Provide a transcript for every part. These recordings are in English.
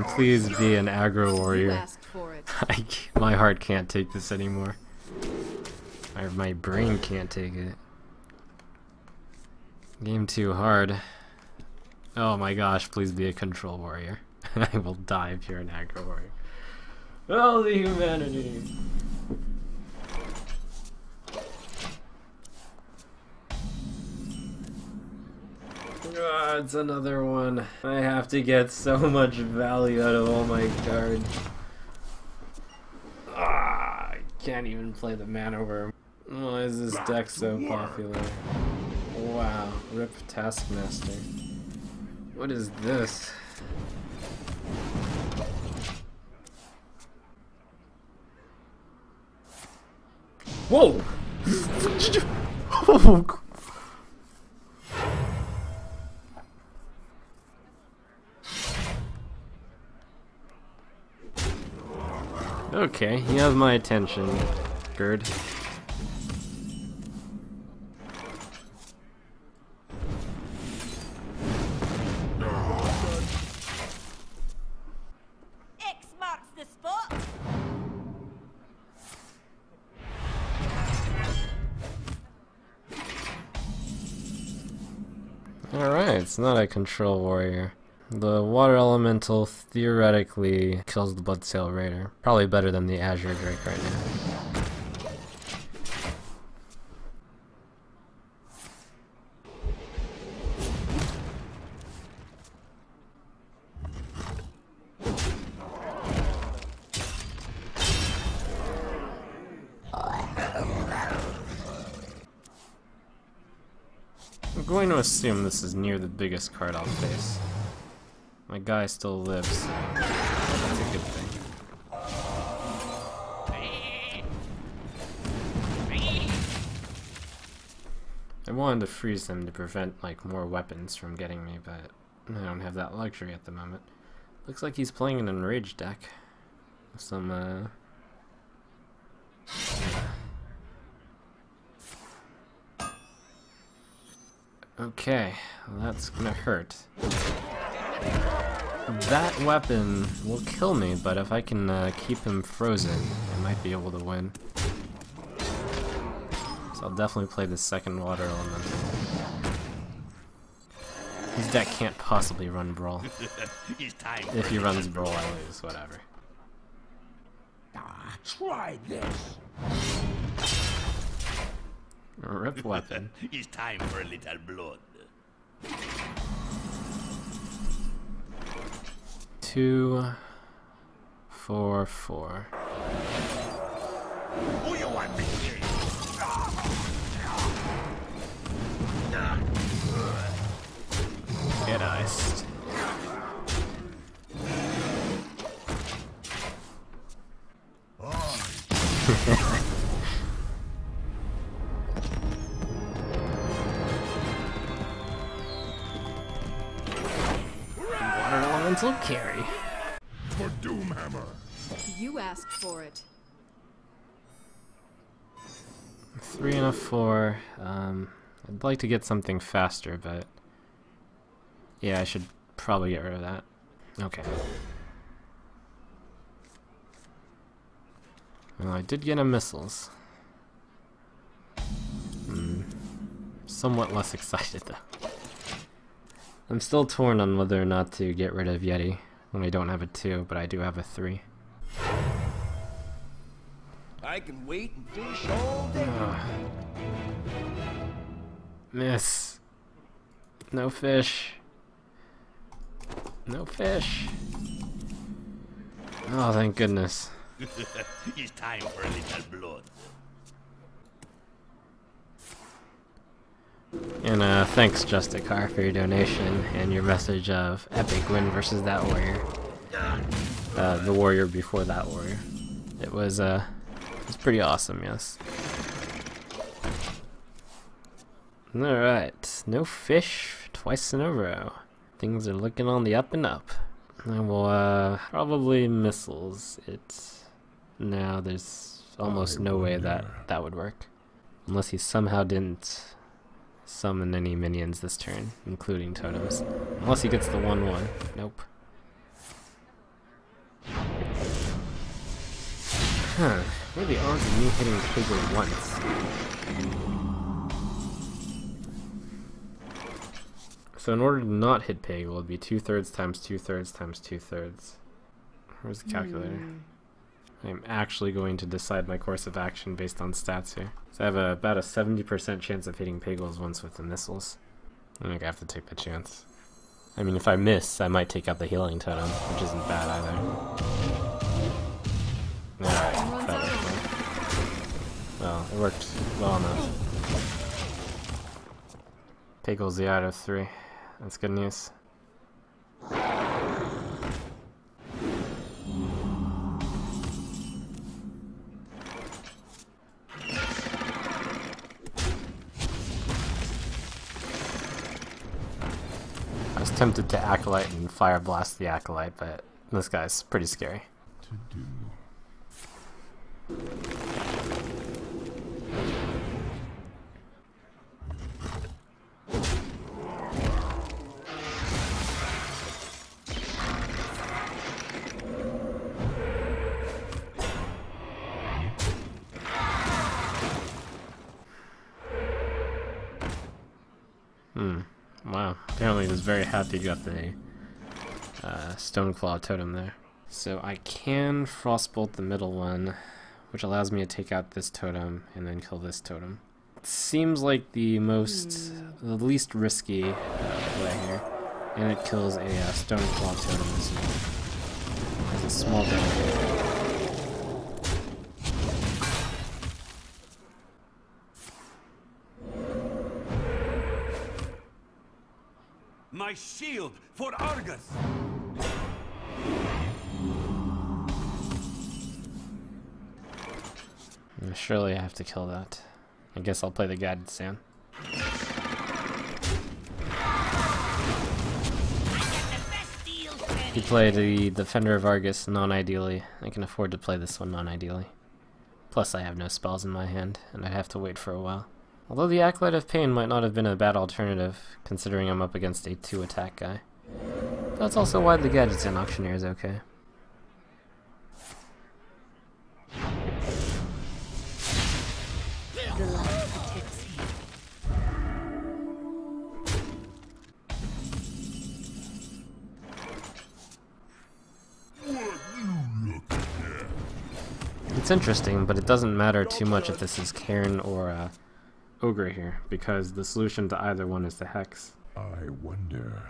please be an aggro You warrior. asked for it. My heart can't take this anymore. Or my brain can't take it. Game too hard. Oh my gosh, please be a control warrior. I will die if you're an aggro warrior. Oh, the humanity! Ah, it's another one. I have to get so much value out of all my cards. Ah, I can't even play the man over. Why is this deck so popular? Wow, rip Taskmaster. What is this? Whoa! Oh. Okay, you have my attention, Bird. X marks the spot. Alright, it's not a control warrior. The water elemental theoretically kills the Bloodsail Raider. Probably better than the Azure Drake right now. I'm going to assume this is near the biggest card I'll face. My guy still lives. That's a good thing. I wanted to freeze him to prevent like more weapons from getting me, but I don't have that luxury at the moment. Looks like he's playing an enrage deck. Some okay, well, that's gonna hurt. That weapon will kill me, but if I can keep him frozen, I might be able to win. So I'll definitely play the second water element. His deck can't possibly run Brawl. If he runs Brawl, I lose, whatever. Try this. Rip weapon. It's time for a little blood. 2, 4, 4. Who you want me to? Get iced. Water elemental carry. For Doomhammer. You asked for it. 3 and a 4. I'd like to get something faster, but yeah, I should probably get rid of that. Okay. Well, I did get a missiles. Somewhat less excited though. I'm still torn on whether or not to get rid of Yeti when I don't have a 2, but I do have a 3. I can wait and fish all day. Miss. No fish. No fish. Oh, thank goodness. It's time for a little blood. And thanks, Justicar, for your donation and your message of epic win versus that warrior. The warrior before that warrior. It was pretty awesome, yes. Alright, no fish twice in a row. Things are looking on the up and up. I will probably missiles it. Now there's almost no way that would work. Unless he somehow didn't summon any minions this turn, including totems. Unless he gets the 1/1. Nope. Huh. What are the odds of me hitting Piggle once? So in order to not hit Piggle, it would be 2/3 times 2/3 times 2/3. Where's the calculator? I'm actually going to decide my course of action based on stats here. So I have about a 70% chance of hitting Piggles once with the missiles. I think I have to take the chance. I mean, if I miss, I might take out the healing totem, which isn't bad either. Alright, that worked well. Well, it worked well enough. Piggle's the out of 3. That's good news. I was tempted to Acolyte and Fire Blast the Acolyte, but this guy's pretty scary. Wow, apparently he was very happy he got the Stoneclaw totem there. So I can Frostbolt the middle one, which allows me to take out this totem and then kill this totem. It seems like the least risky play here, and it kills a Stoneclaw totem as well. As a small benefit. My shield for Argus! Surely I have to kill that. I guess I'll play the Guided Sand. He played the Defender of Argus non-ideally. I can afford to play this one non-ideally. Plus I have no spells in my hand, and I'd have to wait for a while. Although the Acolyte of Pain might not have been a bad alternative, considering I'm up against a 2 attack guy. That's also why the Guided Sand Auctioneer is okay. The light protects you. It's interesting, but it doesn't matter too much if this is Cairn or Ogre here, because the solution to either one is the Hex. I wonder.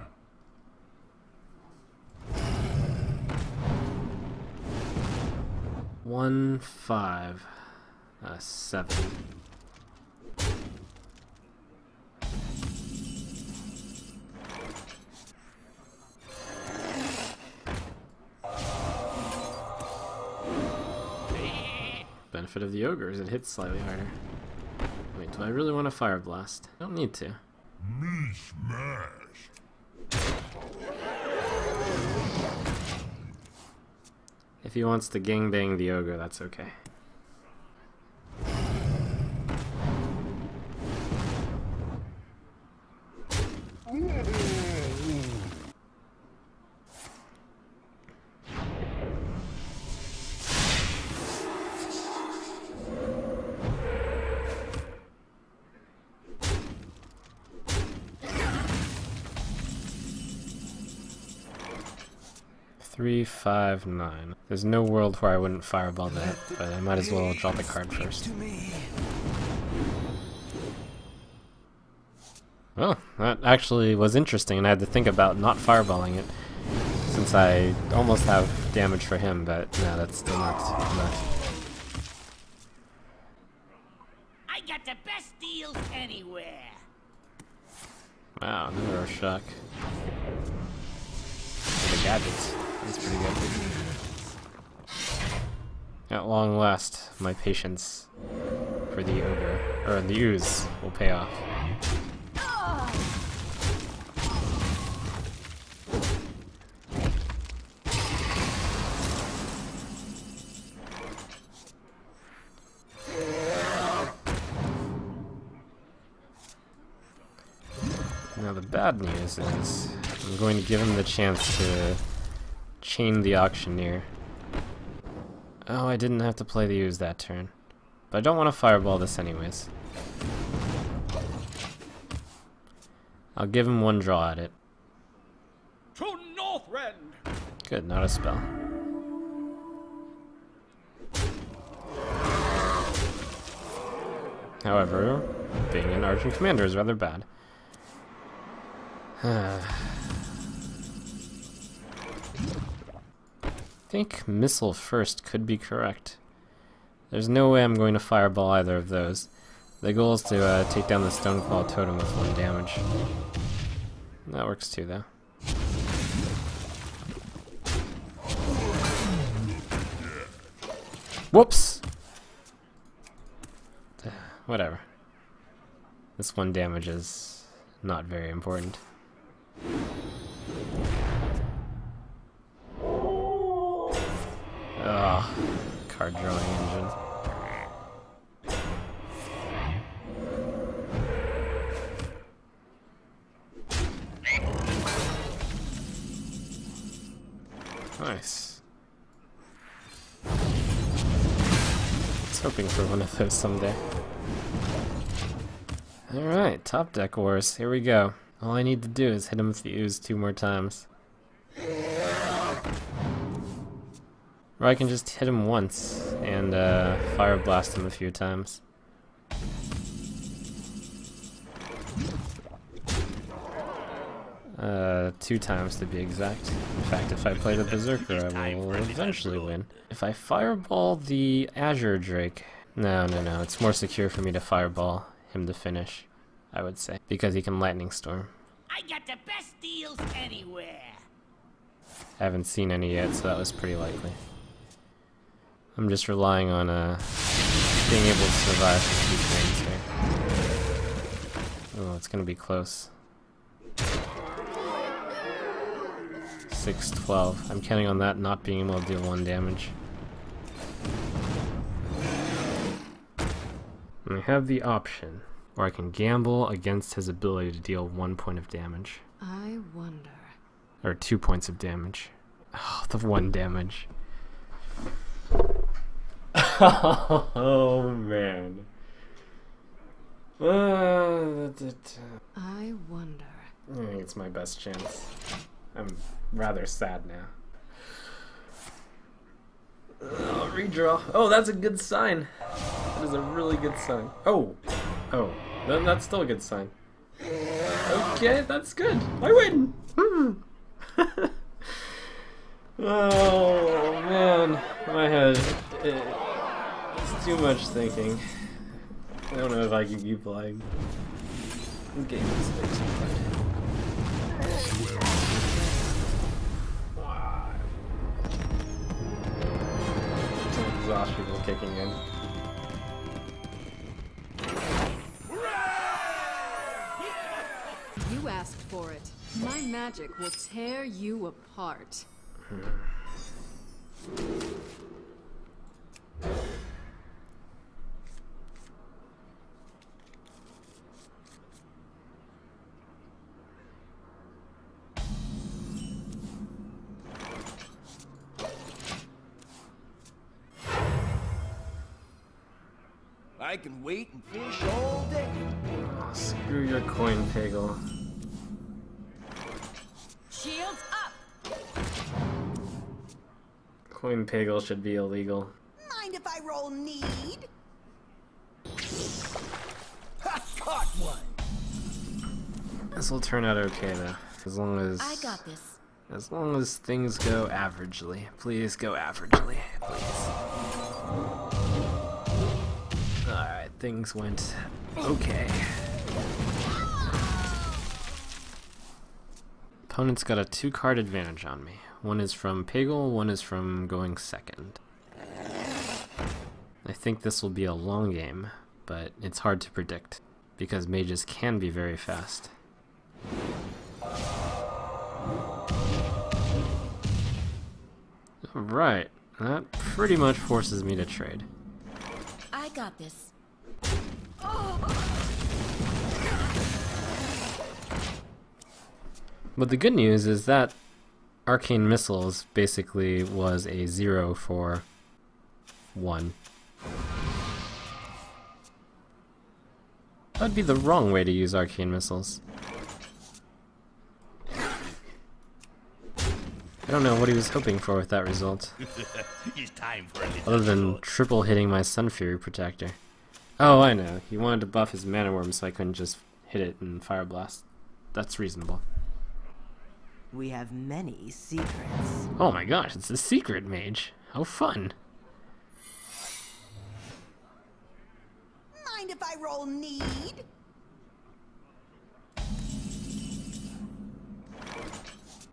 One, 5, 7. Benefit of the Ogre is it hits slightly harder. Wait, do I really want to Fire Blast? I don't need to. Me smash. If he wants to gangbang the Ogre, that's okay. Three, 5, 9. There's no world where I wouldn't fireball that, but I might as well draw the card first. Well, that actually was interesting, and I had to think about not fireballing it, since I almost have damage for him, but no, that's still not enough. I got the best deals anywhere. Wow, another shock. The gadgets. That's pretty good. At long last, my patience for the Ogre, or the Ooze, will pay off. Now the bad news is I'm going to give him the chance to chain the Auctioneer Oh, I didn't have to play the use that turn. But I don't want to fireball this anyways. I'll give him one draw at it. To Northrend! Good, not a spell. However, being an Argent Commander is rather bad. I think Missile first could be correct. There's no way I'm going to fireball either of those. The goal is to take down the Stoneclaw Totem with 1 damage. That works too, though. Whoops! Whatever. This 1 damage is not very important. Ugh. Card drawing engine. Nice. I was hoping for one of those someday. Alright, top deck wars. Here we go. All I need to do is hit him with the ooze 2 more times. Or I can just hit him once and fire blast him a few times. 2 times to be exact. In fact, if I play the Berserker, I will eventually win. If I fireball the Azure Drake... No, it's more secure for me to fireball him to finish, I would say. Because he can Lightning Storm. I got the best deals anywhere. I haven't seen any yet, so that was pretty likely. I'm just relying on being able to survive for 2 turns here. Oh, it's gonna be close. 6-12. I'm counting on that not being able to deal 1 damage. And I have the option, or I can gamble against his ability to deal 1 point of damage. I wonder. Or 2 points of damage. Oh, the 1 damage. Oh man. I wonder. I think it's my best chance. I'm rather sad now. Redraw. Oh, that's a good sign. That is a really good sign. Oh, then that's still a good sign. Okay, that's good. I win. Oh man, my head. It's too much thinking. I don't know if I can keep playing. This game is fixed. Exhaustion is kicking in. You asked for it. My magic will tear you apart. I can wait and fish all day. Oh, screw your coin, Pagel. Shields up. Coin Pagel should be illegal. Mind if I roll need? Caught one. This will turn out okay though, as long as I got this. as long as things go averagely. Please go averagely, please. Alright, things went okay. Opponent's got a 2-card advantage on me. One is from Pagel, one is from going second. I think this will be a long game, but it's hard to predict, because mages can be very fast. Alright, that pretty much forces me to trade. I got this. But the good news is that Arcane Missiles basically was a 0 for 1. That would be the wrong way to use arcane missiles. I don't know what he was hoping for with that result. It's time for a little Other than triple hitting my Sun Fury Protector. Oh, I know. He wanted to buff his Mana Worm so I couldn't just hit it in Fire Blast. That's reasonable. We have many secrets. Oh my gosh, it's a secret mage. How fun. Mind if I roll need?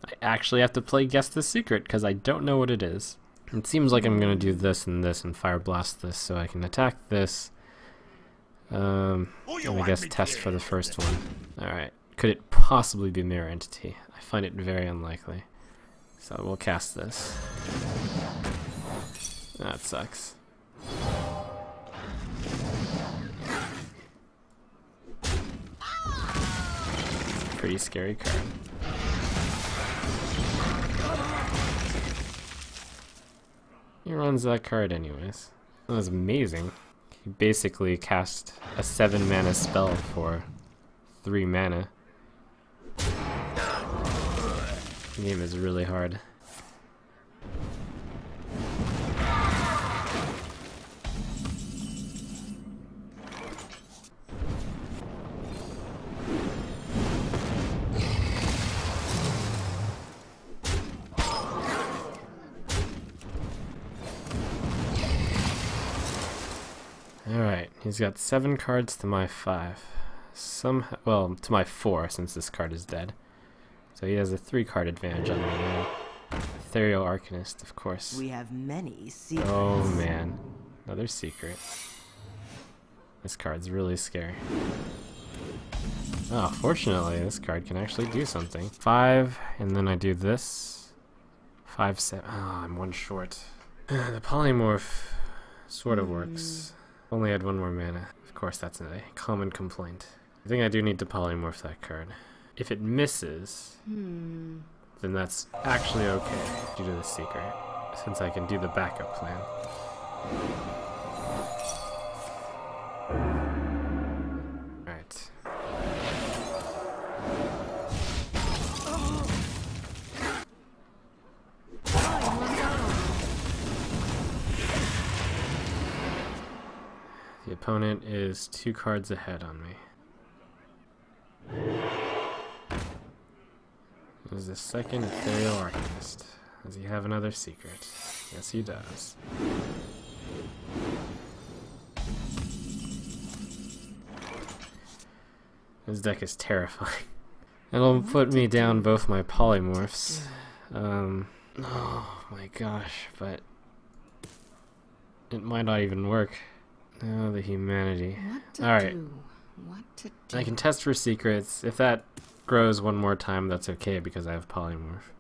I actually have to play Guess the Secret because I don't know what it is. It seems like I'm gonna do this and Fire Blast this so I can attack this. And I guess test for the first one. Alright. Could it possibly be Mirror Entity? I find it very unlikely. So we'll cast this. That sucks. It's a pretty scary card. He runs that card anyways. That was amazing. He basically cast a 7 mana spell for 3 mana. The game is really hard. Alright, he's got 7 cards to my 5. Well, to my 4 since this card is dead. So he has a 3-card advantage on me now. Ethereal Arcanist, of course. We have many secrets. Oh man, another secret. This card's really scary. Oh, fortunately, this card can actually do something. 5, and then I do this. 5, 7. Oh, I'm 1 short. The polymorph sort of works. Only had 1 more mana. Of course, that's a common complaint. I think I do need to polymorph that card. If it misses, then that's actually okay due to the secret, since I can do the backup plan. Alright. The opponent is 2 cards ahead on me. There's a second Ethereal Arcanist. Does he have another secret? Yes, he does. This deck is terrifying. It'll put me down both my polymorphs. Oh my gosh, but it might not even work. Oh, the humanity. Alright. I can test for secrets. If that grows 1 more time, that's okay because I have polymorph.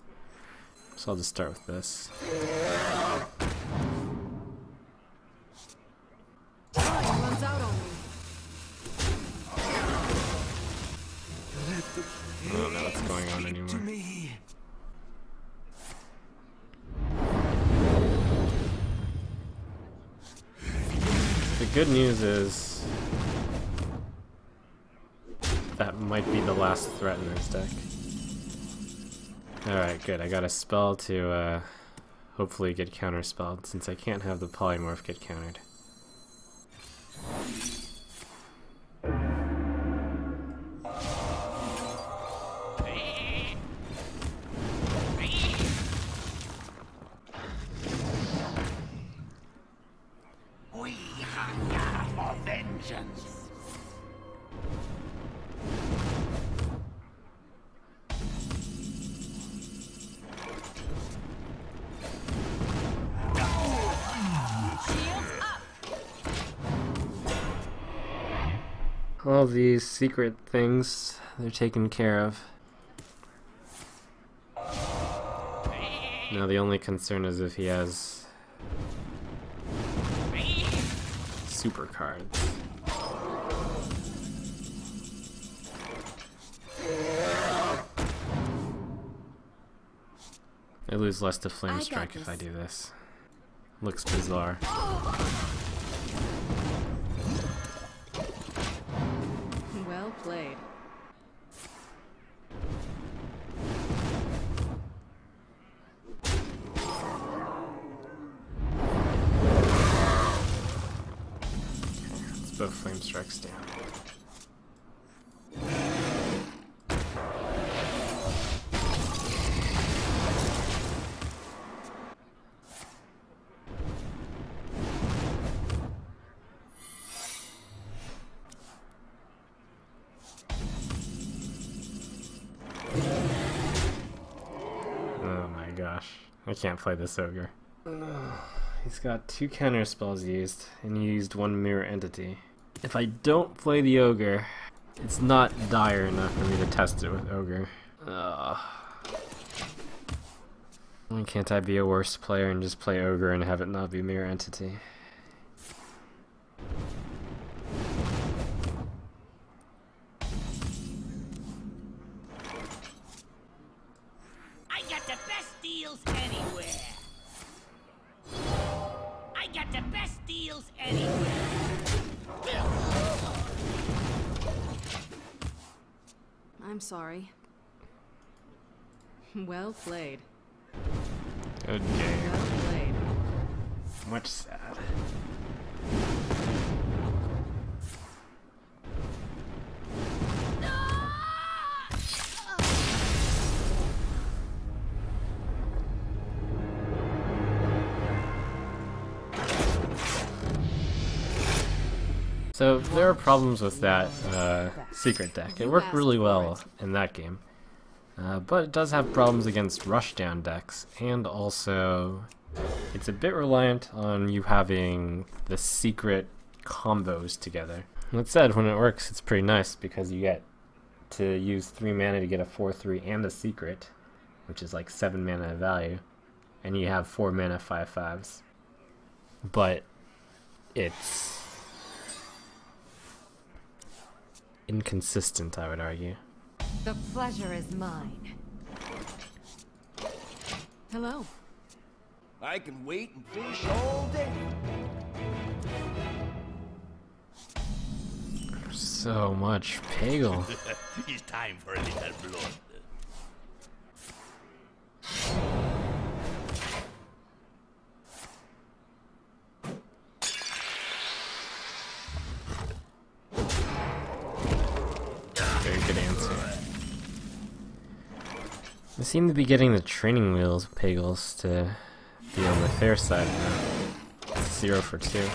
So I'll just start with this. Runs out on me. I don't know what's going on anymore. The good news is that might be the last threat in this deck. Alright, good. I got a spell to hopefully get counterspelled, since I can't have the polymorph get countered. We hunger for vengeance. All these secret things, they're taken care of. Now the only concern is if he has super cards. I lose less to Flame Strike if I do this. looks bizarre. Well played. Let's both flame strikes down. Oh my gosh, I can't play this ogre. He's got 2 counter spells used, and he used 1 mirror entity. If I don't play the ogre, it's not dire enough for me to test it with ogre. Why can't I be a worse player and just play ogre and have it not be mirror entity? I got the best deals anywhere. I got the best deals anywhere. I'm sorry. Well played. Good game. Well played. Much sad. So there are problems with that secret deck. It worked really well in that game, but it does have problems against rushdown decks, and also it's a bit reliant on you having the secret combos together. That said, when it works, it's pretty nice because you get to use 3 mana to get a 4/3 and a secret, which is like 7 mana of value, and you have 4 mana 5/5s. But it's inconsistent, I would argue. The pleasure is mine. Hello. I can wait and fish all day. So much Pagel. It's time for a little blood. Very good answer. They seem to be getting the training wheels of Pagels to be on the fair side now. It's 0 for 2.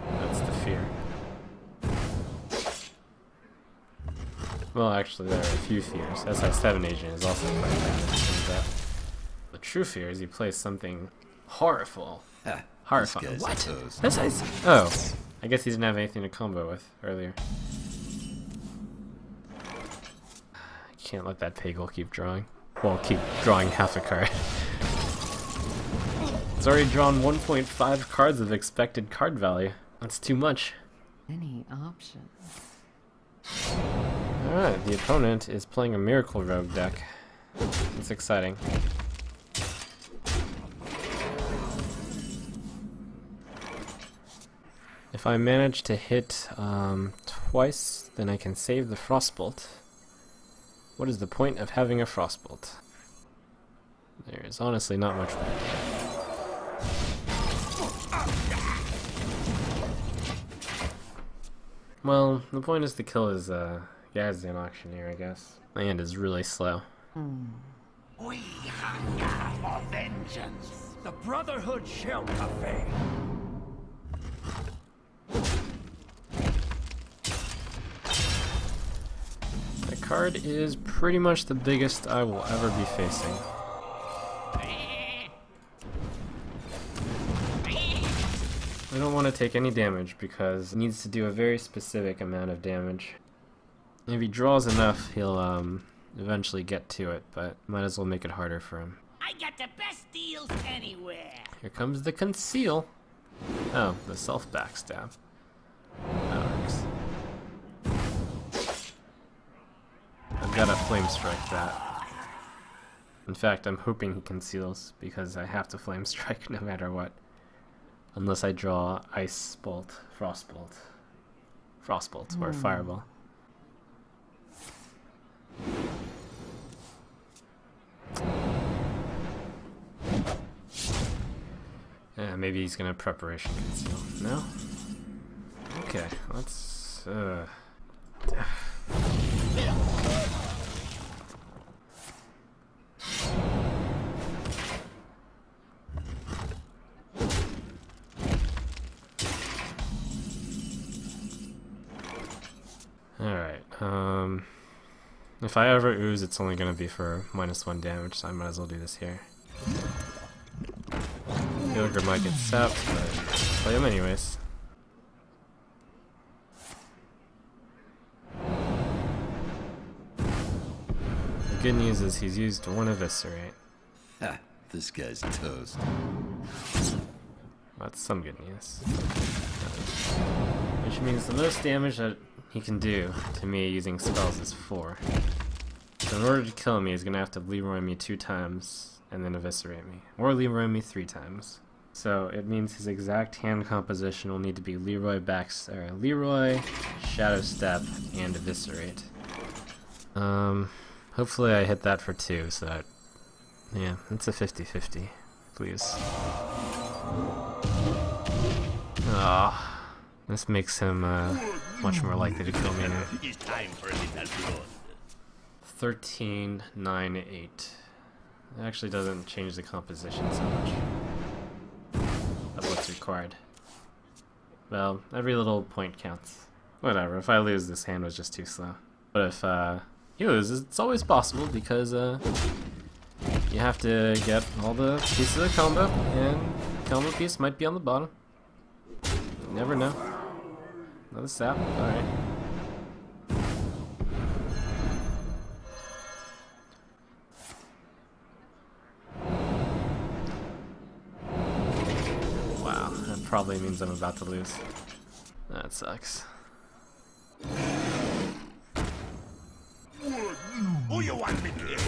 That's the fear. Well, actually, there are a few fears. SI7 agent is also quite bad. It turns out. The true fear is he plays something horrible. Horrifying. What? Oh, I guess he didn't have anything to combo with earlier. I can't let that Pagel keep drawing. Well, keep drawing half a card. It's already drawn 1.5 cards of expected card value. That's too much. Any options? Alright, the opponent is playing a Miracle Rogue deck. That's exciting. If I manage to hit twice, then I can save the Frostbolt. What is the point of having a Frostbolt? There is honestly not much point. Well, the point is to kill his Gazan Auctioneer, I guess. My hand is really slow. We hunger for vengeance. The Brotherhood Shell Cafe. The card is pretty much the biggest I will ever be facing. I don't want to take any damage because it needs to do a very specific amount of damage. If he draws enough, he'll eventually get to it, but might as well make it harder for him. I got the best deals anywhere. Here comes the conceal. Oh, the self backstab. That works. I've got to flame strike that. In fact, I'm hoping he conceals, because I have to Flame Strike no matter what. Unless I draw Ice Bolt, Frost Bolt, or Fireball. Yeah, maybe he's gonna Preparation Conceal. No? Okay, let's Alright, if I ever ooze, it's only gonna be for -1 damage, so I might as well do this here. Pilgrim might get sapped, but play him anyways. The good news is he's used 1 Eviscerate. Ha, this guy's toast. That's some good news. Which means the most damage that he can do to me using spells is 4. So in order to kill me, he's gonna have to Leroy me 2 times and then Eviscerate me. Or Leroy me 3 times. So it means his exact hand composition will need to be Leroy, Shadow Step, and Eviscerate. Hopefully I hit that for 2, so that, yeah, it's a 50-50, please. Ah. This makes him much more likely to kill me now. It's time for a little blood. 13, 9, 8. It actually doesn't change the composition so much of what's required. Well, every little point counts. Whatever, if I lose, this hand was just too slow. But if he loses, it's always possible because you have to get all the pieces of the combo, and the combo piece might be on the bottom. You never know. Another sap, alright. Wow, that probably means I'm about to lose. That sucks. Who you want me to?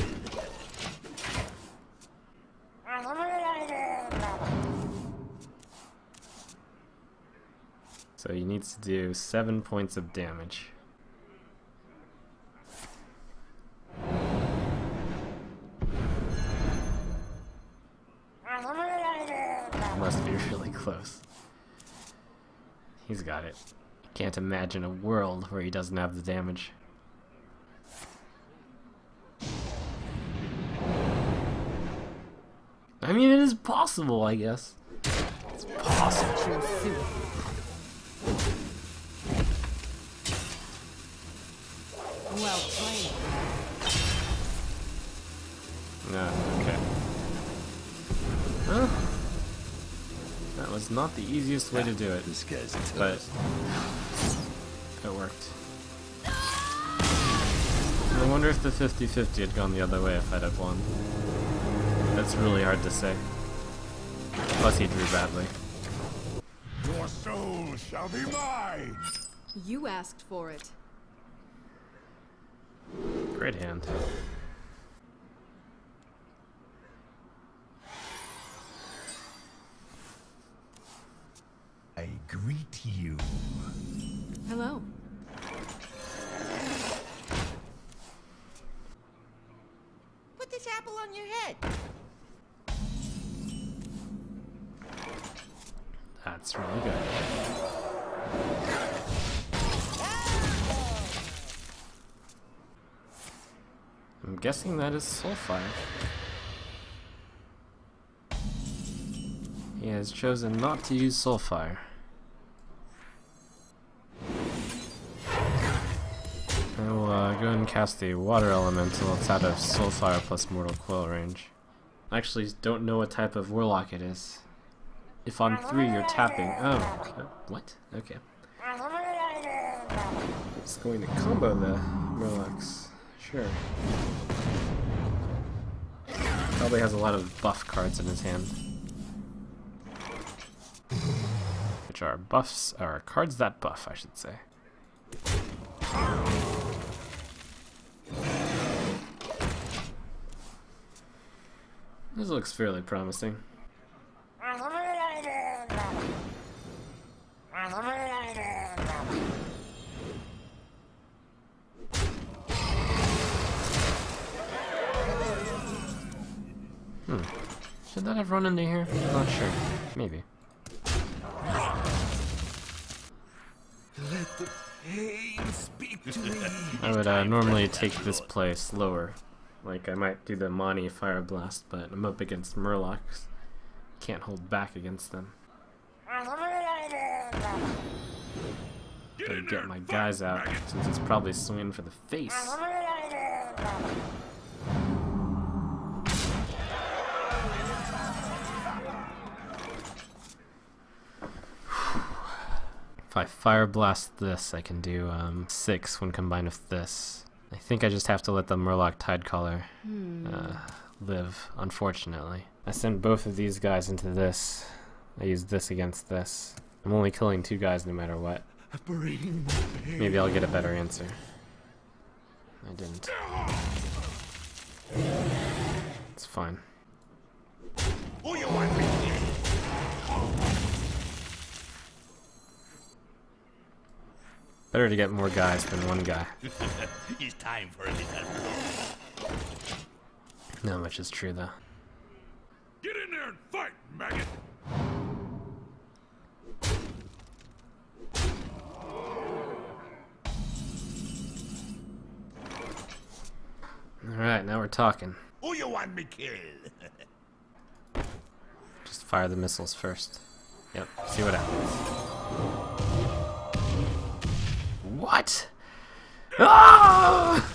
So he needs to do 7 points of damage. Must be really close. He's got it. Can't imagine a world where he doesn't have the damage. I mean, it is possible, I guess. It's possible. Well played. No, okay. Well, that was not the easiest way to do it, This guy's a but toast. it worked. I wonder if the 50-50 had gone the other way if I'd have won. That's really hard to say. Plus he drew badly. Your soul shall be mine! You asked for it. Great hand. I greet you. Hello. Put this apple on your head. That's really good. I'm guessing that is Soulfire. He has chosen not to use Soulfire. I will go ahead and cast a Water Elemental. It's out of Soulfire plus Mortal Coil range. I actually don't know what type of Warlock it is. If on 3 you're tapping. Oh, what? Okay. It's going to combo the Warlocks. Sure. Probably has a lot of buff cards in his hand. Which are buffs, or cards that buff, I should say. This looks fairly promising. Should that have run into here? I'm not sure. Maybe. Let the pain speak to me. I would normally take this play slower. Like, I might do the Mani Fire Blast, but I'm up against Murlocs. Can't hold back against them. Gotta get my guys out, since it's probably swinging for the face. If I Fire Blast this, I can do 6 when combined with this. I think I just have to let the Murloc Tidecaller live, unfortunately. I sent both of these guys into this. I used this against this. I'm only killing 2 guys no matter what. Maybe I'll get a better answer. I didn't. It's fine. Better to get more guys than one guy. It's time for a little. Not much is true though. Get in there and fight, maggot! Alright, now we're talking. Who you want me kill? Just fire the missiles first. Yep, see what happens. What? Ah!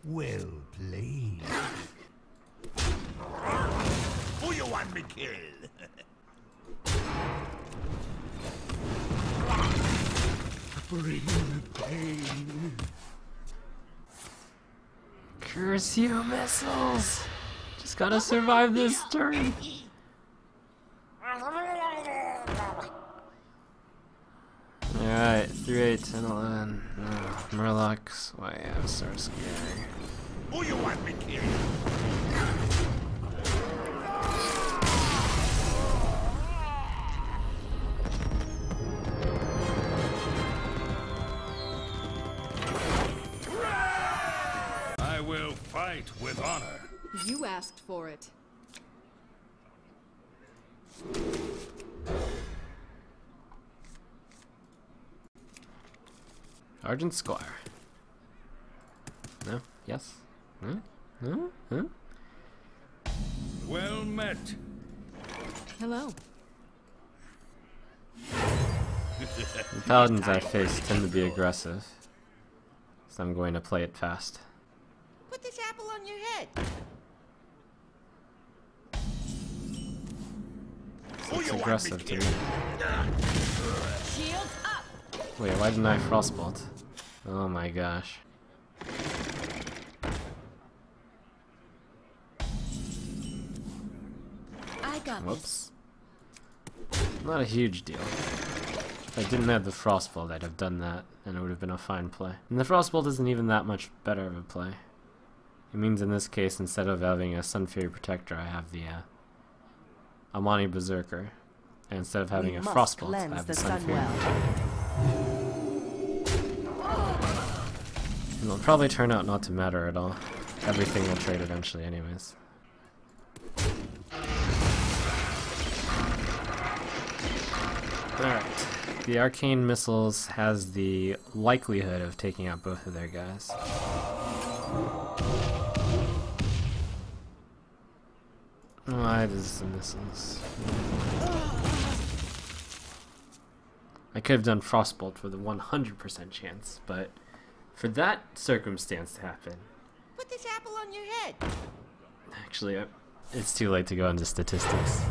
Well played. Who you want me kill? Bring the pain. Curse you, missiles! Just gotta survive this turn. Alright, 3, 8, 10, 11. No, Murlocs. Why, I'm so scary. Who you want me kill? I will fight with honor. You asked for it. Argent Squire. No? Yes? Huh? Huh? Huh? Well met. Hello. The paladins I face tend to be aggressive, so I'm going to play it fast. Put this apple on your head. It's aggressive to me. Shield up. Wait, why didn't I Frostbolt? Oh my gosh. I got Whoops. Not a huge deal. If I didn't have the Frostbolt, I'd have done that, and it would have been a fine play. And the Frostbolt isn't even that much better of a play. It means in this case, instead of having a Sun Fury Protector, I have the Amani Berserker. And instead of having a Frostbolt, I have the Sun Fury Protector. It'll probably turn out not to matter at all. Everything will trade eventually anyways. Alright. The Arcane Missiles has the likelihood of taking out both of their guys. Why does the missiles? I could have done Frostbolt for the 100% chance, but for that circumstance to happen... Put this apple on your head. Actually, it's too late to go into statistics.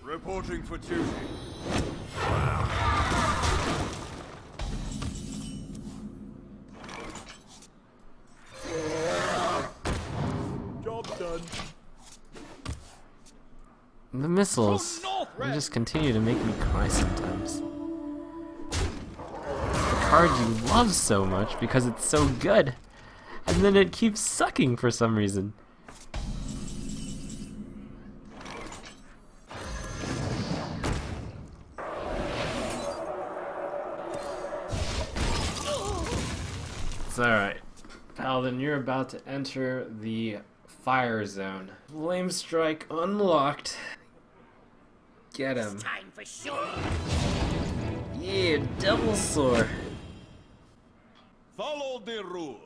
Reporting for duty. Job done. The missiles, they just continue to make me cry sometimes. The card you love so much because it's so good, and then it keeps sucking for some reason. It's alright. Paladin, you're about to enter the fire zone. Flame strike unlocked. Get him. It's time for sure. Yeah, double sword. Follow the rules.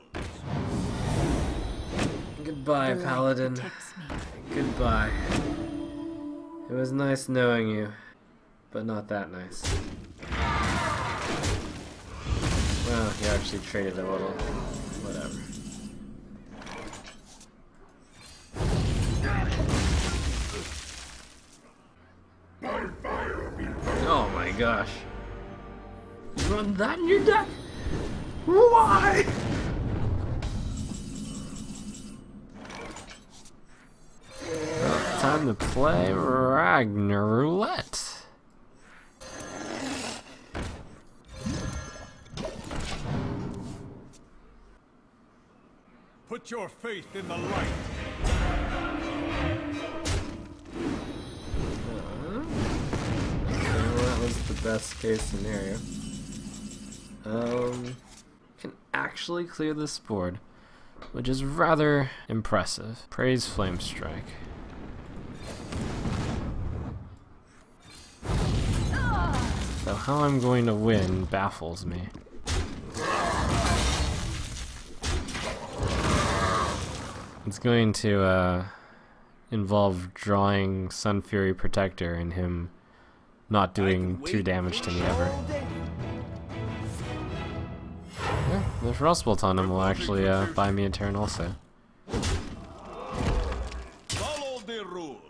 Goodbye, The light Paladin. protects me. Goodbye. It was nice knowing you, but not that nice. Well, you actually traded a little. Whatever. Oh my gosh. You run that in your deck? Why? Time to play Ragnar Roulette. Put your faith in the light. That was the best case scenario. Can actually clear this board, which is rather impressive. Praise Flame Strike. So how I'm going to win baffles me. It's going to involve drawing Sun Fury Protector and him not doing 2 damage to me ever. Yeah, the Frostbolt on him will actually buy me a turn also. Follow the rules.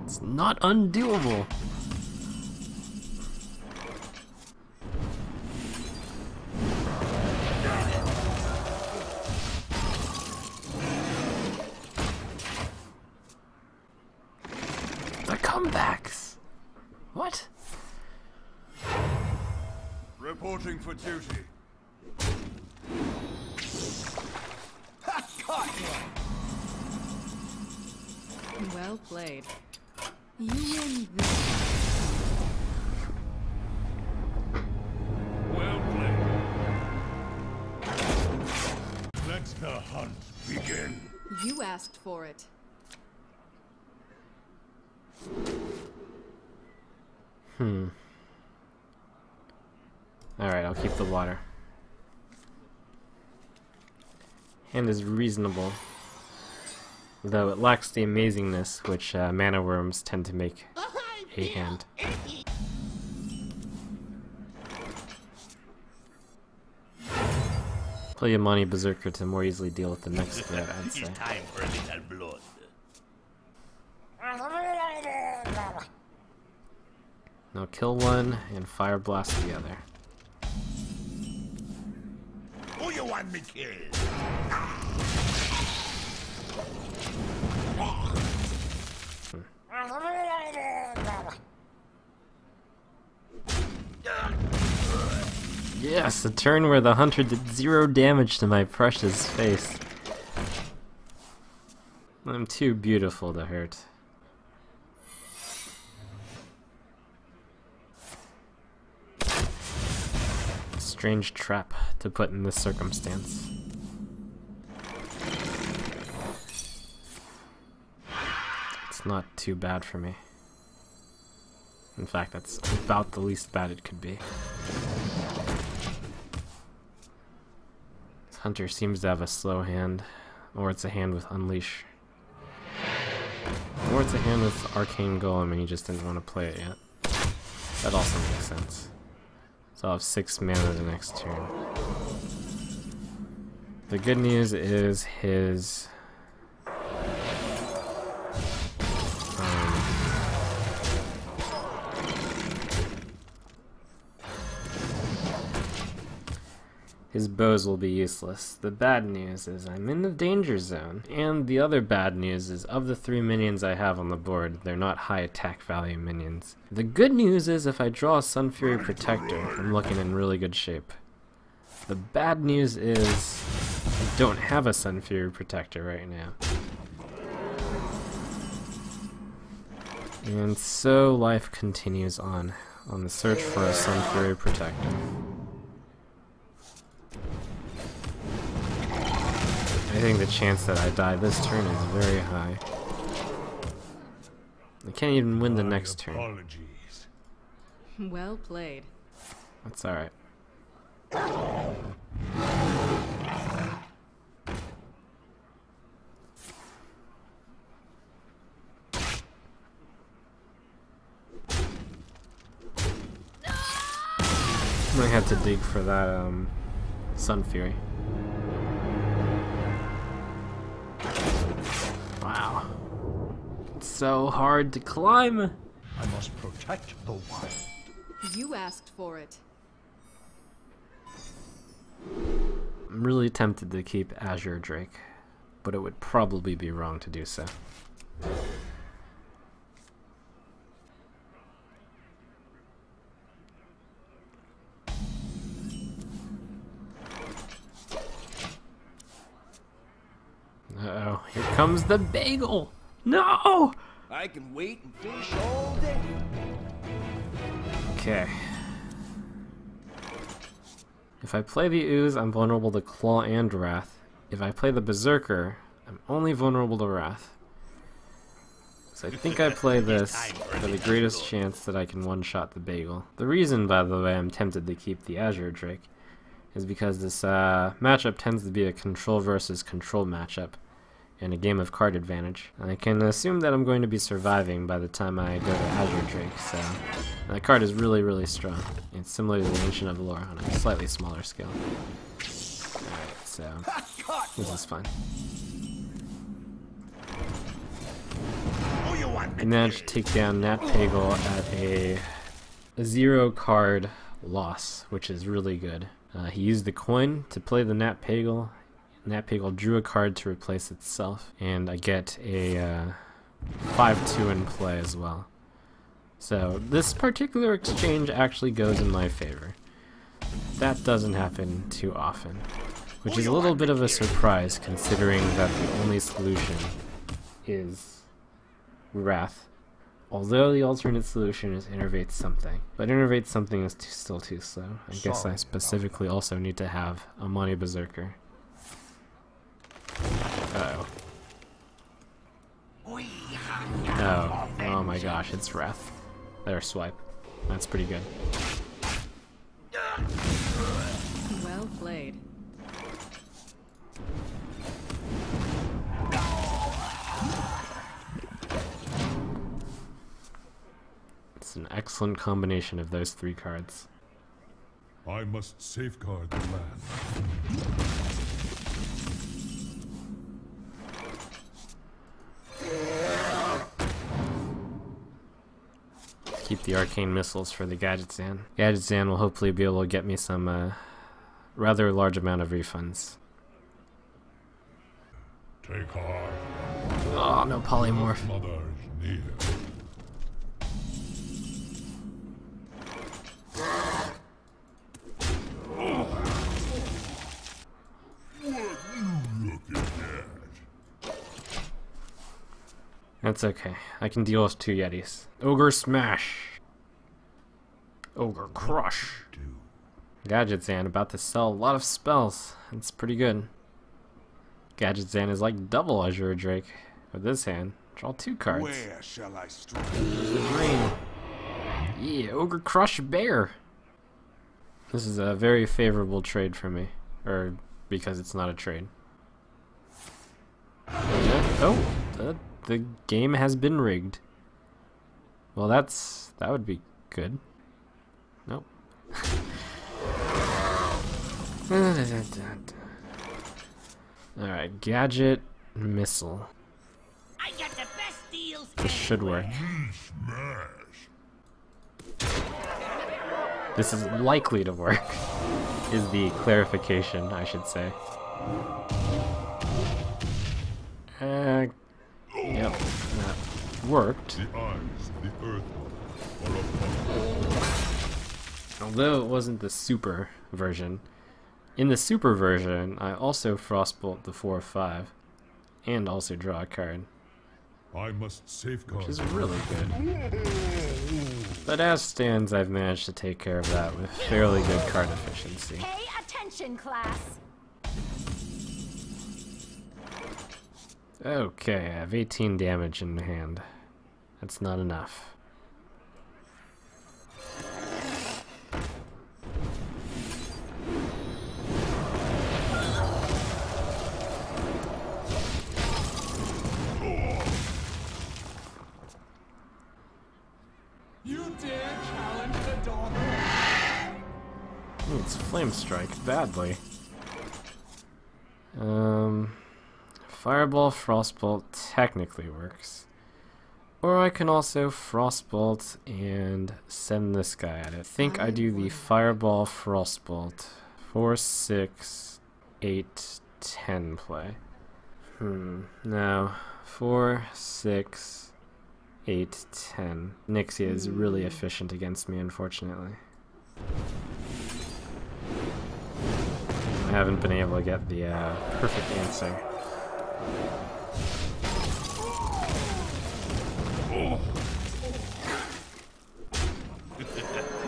It's not undoable. The comebacks! What? Reporting for duty. Well played. You win this. Well played. Let the hunt begin. You asked for it. Alright, I'll keep the water. Hand is reasonable, though it lacks the amazingness which mana worms tend to make a hand. Play a Money Berserker to more easily deal with the next threat, I'd say. Time for a little blood. Now kill one and Fire Blast the other. Who you want me killed? Yes, a turn where the hunter did 0 damage to my precious face. I'm too beautiful to hurt. Strange trap to put in this circumstance. It's not too bad for me. In fact, that's about the least bad it could be. This hunter seems to have a slow hand, or it's a hand with Unleash. Or it's a hand with Arcane Golem and he just didn't want to play it yet. That also makes sense. So I'll have 6 mana the next turn. The good news is his his bows will be useless. The bad news is I'm in the danger zone. And the other bad news is of the 3 minions I have on the board, they're not high attack value minions. The good news is if I draw a Sun Fury Protector, I'm looking in really good shape. The bad news is I don't have a Sun Fury Protector right now. And so life continues on the search for a Sun Fury Protector. I think the chance that I die this turn is very high. I can't even win the next turn. Apologies. Well played. That's alright. I'm gonna have to dig for that Sun Fury. Wow. It's so hard to climb. I must protect the wild. You asked for it. I'm really tempted to keep Azure Drake, but it would probably be wrong to do so. Uh-oh, here comes the bagel! No! I can wait and fish all day. Okay. If I play the Ooze, I'm vulnerable to Claw and Wrath. If I play the Berserker, I'm only vulnerable to Wrath. So I think I play this for the greatest chance that I can one-shot the bagel. The reason, by the way, I'm tempted to keep the Azure Drake is because this matchup tends to be a control versus control matchup in a game of card advantage. I can assume that I'm going to be surviving by the time I go to Azure Drake, so that card is really, really strong. It's similar to the Ancient of Lore on a slightly smaller scale. Alright, so this is fun. I managed to take down Nat Pagel at a 0 card loss, which is really good. He used the coin to play the Nat Pagel. Nat Pagel drew a card to replace itself, and I get a 5/2 in play as well. So this particular exchange actually goes in my favor. That doesn't happen too often, which is a little bit of a surprise considering that the only solution is Wrath. Although the alternate solution is Innervate Something. But Innervate Something is still too slow. I guess I specifically also need to have a Money Berserker. Uh-oh. Oh. Oh my gosh, it's Wrath. There, swipe. That's pretty good. Well played. It's an excellent combination of those 3 cards. I must safeguard the land. Keep the arcane missiles for the Gadget Zan. Gadget Zan will hopefully be able to get me some rather large amount of refunds. Take heart. Oh, no polymorph. Mother is near. That's okay. I can deal with 2 Yetis. Ogre Smash. Ogre Crush. Gadget Zan about to sell a lot of spells. That's pretty good. Gadget Zan is like double Azure Drake. With this hand, draw 2 cards. Where shall I strike? Rain. Yeah, Ogre Crush Bear. This is a very favorable trade for me. Or, because it's not a trade. Oh, the game has been rigged. Well, that would be good. Nope. Alright, Gadget Missile. I got the best deals. This should work. This is likely to work, is the clarification, I should say. Yep, that worked. The eyes, the earth, are upon. Although it wasn't the super version, In the super version, I also frostbolt the 4/5 and also draw a card, I must safeguard. which is really good. But as stands, I've managed to take care of that with fairly good card efficiency. Pay attention, class. Okay, I have 18 damage in hand. That's not enough. You dare challenge the dog? It's Flame Strike badly. Fireball, Frostbolt technically works. Or I can also Frostbolt and send this guy at it. I think I do the Fireball, Frostbolt. 4, 6, 8, 10 play. No. 4, 6, 8, 10. Nixia is really efficient against me, unfortunately. I haven't been able to get the perfect answer.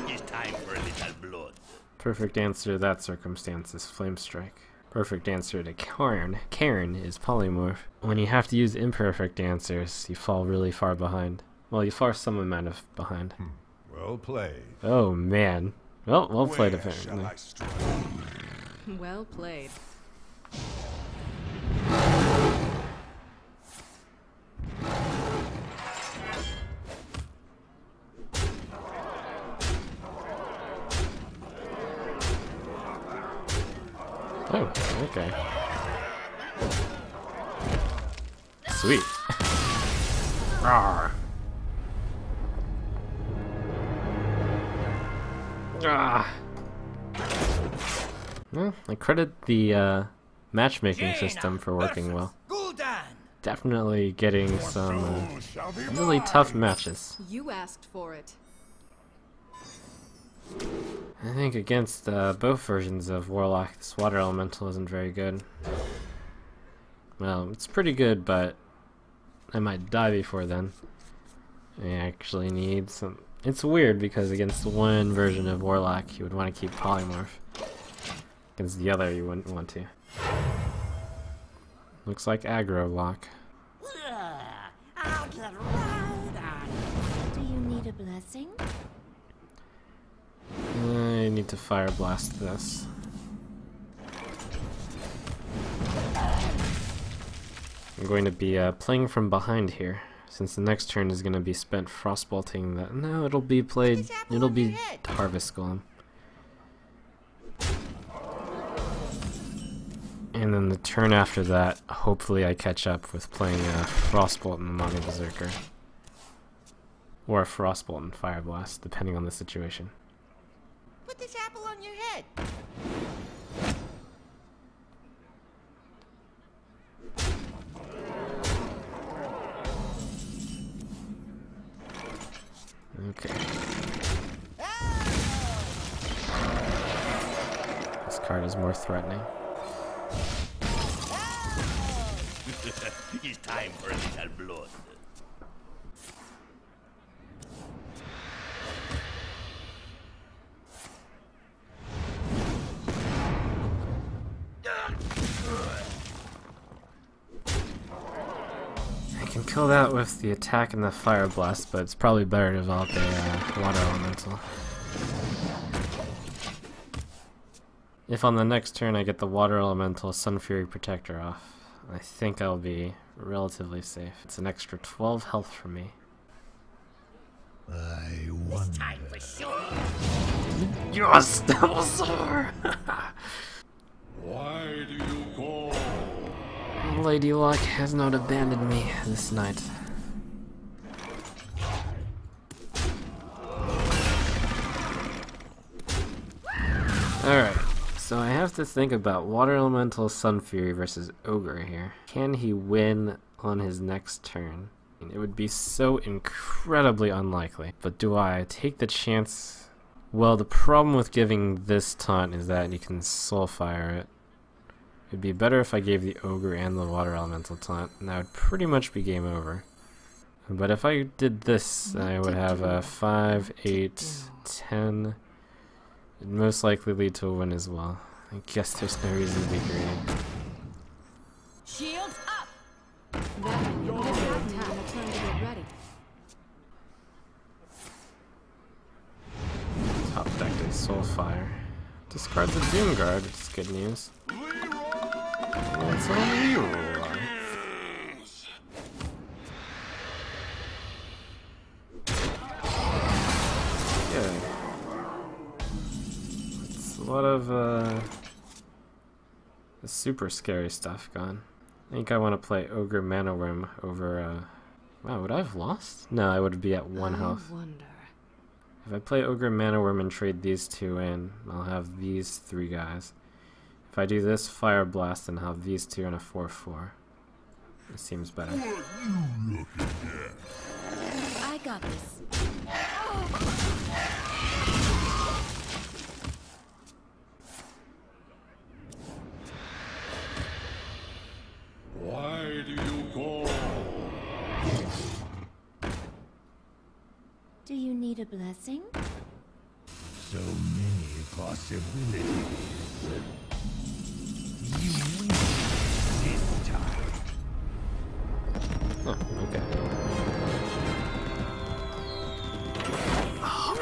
It's time for a little blood. Perfect answer to that circumstance is Flame Strike. Perfect answer to Cairn is Polymorph. When you have to use imperfect answers, you fall really far behind. Well, you fall some amount of behind. Well played. Oh man. Well played Where apparently. shall I strike? Well played. Oh, okay. Sweet. Rawr. Ah. Well, I credit the matchmaking system for working well. Gul'dan! Definitely getting some Soul shall be really mine. tough matches. You asked for it. I think against both versions of Warlock, this Water Elemental isn't very good. Well, it's pretty good, but I might die before then. I actually need some... It's weird because against one version of Warlock, you would want to keep Polymorph. Against the other, you wouldn't want to. Looks like aggro lock. I'll get right on it. Do you need a blessing? I need to Fire Blast this. I'm going to be playing from behind here, since the next turn is going to be spent frostbolting that. No, it'll be played. It'll be Harvest Golem. And then the turn after that, hopefully I catch up with playing Frostbolt and the Mani Berserker. Or a Frostbolt and Fire Blast, depending on the situation. Put this apple on your head. Okay. This card is more threatening. It's time for a little blood. I can kill that with the attack and the Fire Blast, but it's probably better to develop a Water Elemental. If on the next turn I get the Water Elemental Sun Fury Protector off, I think I'll be relatively safe. It's an extra 12 health for me. I wonder. Time for sure. Yes! Double sword! Why do you call? Lady Luck has not abandoned me this night. Alright, so I have to think about Water Elemental Sun Fury versus Ogre here. Can he win on his next turn? It would be so incredibly unlikely, but do I take the chance Well, the problem with giving this taunt is that you can soulfire it. It'd be better if I gave the ogre and the water elemental taunt, and that would pretty much be game over. But if I did this, I would have a 5, 8, 10. It'd most likely lead to a win as well. I guess there's no reason to be greedy. Shields up! That you're time to get ready. Top deck is Soulfire. Discards the Doomguard, which is good news. What's on reroll? Good. It's a lot of the super scary stuff gone. I think I want to play Ogre Mana Worm over wow, would I have lost? No, I would be at 1 health. If I play Ogre Mana Worm and trade these two in, I'll have these 3 guys. If I do this Fire Blast and have these 2 and a 4/4, it seems better. I got this. Why do you call? Do you need a blessing? So many possibilities. You win this time. Oh, okay.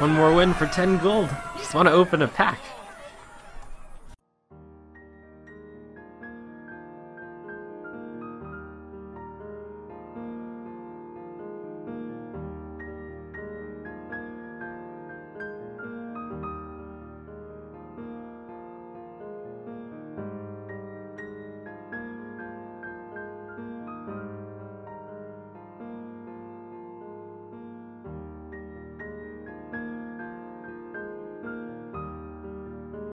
One more win for 10 gold. Just want to open a pack.